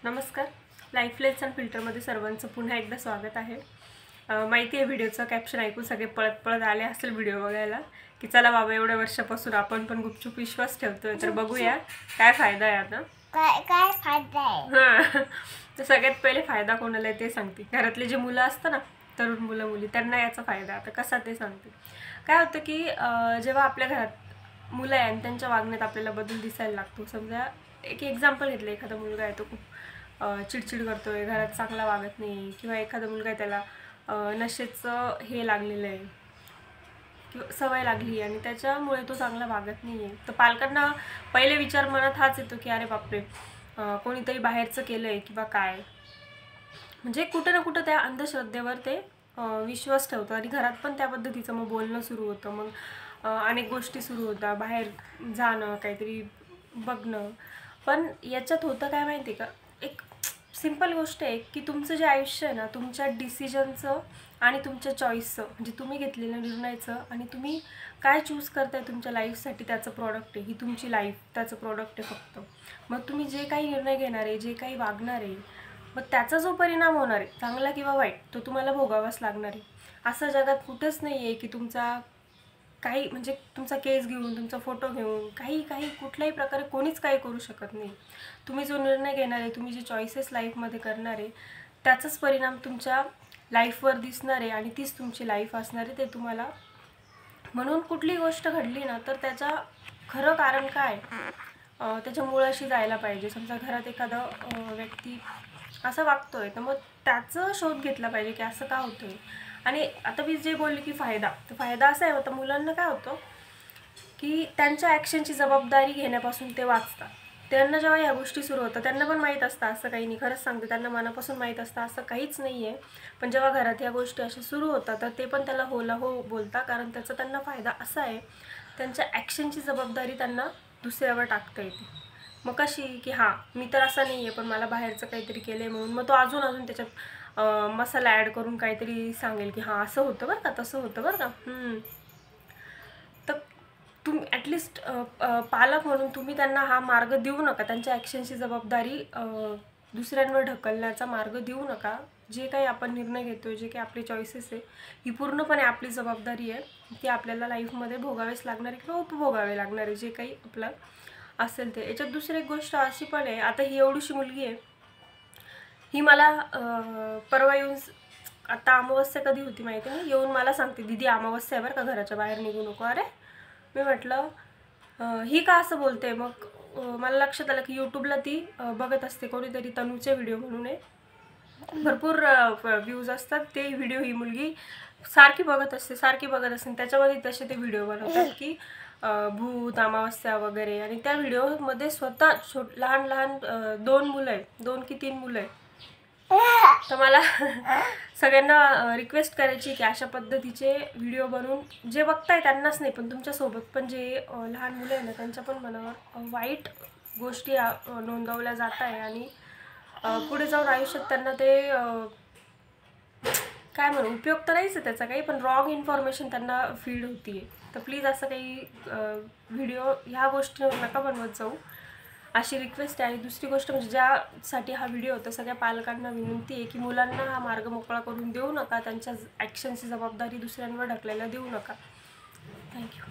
नमस्कार. Life lesson फिल्टरमध्ये सर्वांचं पुन्हा एकदा स्वागत आहे. माहिती आहे व्हिडिओचं कॅप्शन ऐकून सगळे पळत पळत आले असेल व्हिडिओ बघायला की चला बाबा एवढ्या वर्षापासून आपण पण गुपचूप विश्वास ठेवतोय तर बघूया काय फायदा आहे आता. काय फायदा आहे? हां, तर सगळ्यात पहिले फायदा कोणाला आहे ते सांगते. घरातले जे मुलं असतं ना, तरुण मुलं मुली, त्यांना याचा फायदा आता कसा ते सांगते. काय होतं की जेव्हा आपल्या घरात मुलं आहे आणि त्यांच्या वागण्यात आपल्याला बदल दिसायला लागतो. समजा एक एक्झाम्पल घेतलं, एखादा मुलगा आहे तो खूप चिडचिड करतोय, घरात चांगला वागत नाही, किंवा एखादा मुलगा आहे त्याला नशेचं हे लागलेलं आहे किंवा सवय लागली आणि त्याच्यामुळे तो चांगला वागत नाही आहे, तर पालकांना पहिले विचार मनात हाच येतो की अरे बापरे, कोणीतरी बाहेरचं केलं आहे किंवा काय. म्हणजे कुठं ना कुठं त्या अंधश्रद्धेवर ते विश्वास ठेवतो आणि घरात पण त्या पद्धतीचं मग बोलणं सुरू होतं. मग अनेक गोष्टी सुरू होतात, बाहेर जाणं, काहीतरी बघणं. पण याच्यात होतं काय माहिती का, एक सिंपल गोष्ट आहे की तुमचं जे आयुष्य आहे ना, तुमच्या डिसिजनचं आणि तुमच्या चॉईसचं, म्हणजे तुम्ही घेतलेल्या निर्णयाचं आणि तुम्ही काय चूज करताय तुमच्या लाईफसाठी, त्याचं प्रॉडक्ट आहे. ही तुमची लाईफ त्याचं प्रॉडक्ट आहे फक्त. मग तुम्ही जे काही निर्णय घेणार आहे, जे काही वागणार आहे, मग त्याचा जो परिणाम होणार आहे, चांगला किंवा वाईट, तो तुम्हाला भोगावाच लागणार आहे. असं जगात कुठंच नाही आहे की तुमचा काही म्हणजे तुमचा केस घेऊन, तुमचा फोटो घेऊन काही कुठल्याही प्रकारे कोणीच काही करू शकत नाही. तुम्ही जो निर्णय घेणार आहे, तुम्ही जे चॉईसेस लाईफमध्ये करणार आहे, त्याचाच परिणाम तुमच्या लाईफवर दिसणार आहे आणि तीच तुमची लाईफ असणार आहे. ते तुम्हाला म्हणून कुठली गोष्ट घडली ना, तर त्याचा खरं कारण काय, त्याच्या मुळाशी जायला पाहिजे. समजा घरात एखादा व्यक्ती असं वागतोय, तर मग त्याचं शोध घेतला पाहिजे की असं का होतंय. आणि आता मी जे बोलले की फायदा, तर फायदा असा आहे, आता मुलांना काय होतं की त्यांच्या ॲक्शनची जबाबदारी घेण्यापासून ते वाचतात. त्यांना जेव्हा ह्या गोष्टी सुरू होतात, त्यांना पण माहीत असतं असं काही नाही. खरंच सांगते, त्यांना मनापासून माहीत असतं असं काहीच नाही आहे. पण जेव्हा घरात ह्या गोष्टी अशा सुरू होतात, तर ते पण त्याला होला हो बोलतात. कारण त्याचा त्यांना फायदा असा आहे, त्यांच्या ॲक्शनची जबाबदारी त्यांना दुसऱ्यावर टाकता येते. मग कशी की हां, मी तर असं नाही आहे, पण मला बाहेरचं काहीतरी केलं आहे म्हणून मग तो अजून त्याच्यात मसाला ॲड करून काहीतरी सांगेल की हां असं होतं बरं का, तसं होतं बरं का. तर तुम्ही ॲटलिस्ट पालक म्हणून तुम्ही त्यांना हा मार्ग देऊ नका, त्यांच्या ॲक्शनची जबाबदारी दुसऱ्यांवर ढकलण्याचा मार्ग देऊ नका. जे काही आपण निर्णय घेतो, जे काही आपले चॉईसेस आहे, ही पूर्णपणे आपली जबाबदारी आहे. ती आपल्याला लाईफमध्ये भोगावेच लागणार आहे किंवा उपभोगावे लागणार आहे, जे काही आपलं असेल ते. याच्यात दुसरी एक गोष्ट अशी पण आहे, आता ही एवढीशी मुलगी आहे, ही मला परवा येऊन, आता अमावस्या कधी होती माहिती नाही, येऊन मला सांगते दीदी अमावस्या आहे बरं का, घराच्या बाहेर निघू नको. अरे मी म्हटलं ही का असं बोलते. मग मला लक्षात आलं की यूट्यूबला ती बघत असते कोणीतरी तनूचे व्हिडिओ म्हणून आहे, भरपूर व्ह्यूज असतात ते व्हिडिओ. ही मुलगी सारखी बघत असते त्याच्यामध्ये तसे ते व्हिडिओ बनवतात की भूत, अमावस्या वगैरे. आणि त्या व्हिडिओमध्ये स्वतः लहान लहान 2 मुलं आहेत, 2 की 3 मुलं आहेत. तर मला सगळ्यांना रिक्वेस्ट करायची की अशा पद्धतीचे व्हिडिओ बनवून जे बघताय त्यांनाच नाही, पण तुमच्यासोबत पण जे लहान मुलं आहे ना, त्यांच्या पण मनावर वाईट गोष्टी नोंदवल्या जात आहे आणि पुढे जाऊन आयुष्यात त्यांना ते काय म्हणू, उपयोग तर नाहीच आहे त्याचा काही, पण रॉंग इन्फॉर्मेशन त्यांना फीड होती आहे. तर प्लीज असं काही व्हिडिओ ह्या गोष्टीवर नका बनवत जाऊ, अशी रिक्वेस्ट आहे. आणि दुसरी गोष्ट म्हणजे ज्यासाठी हा व्हिडिओ होता, सगळ्या पालकांना विनंती आहे की मुलांना हा मार्ग मोकळा करून देऊ नका, त्यांच्या ॲक्शनची जबाबदारी दुसऱ्यांवर ढकलायला देऊ नका. थँक्यू.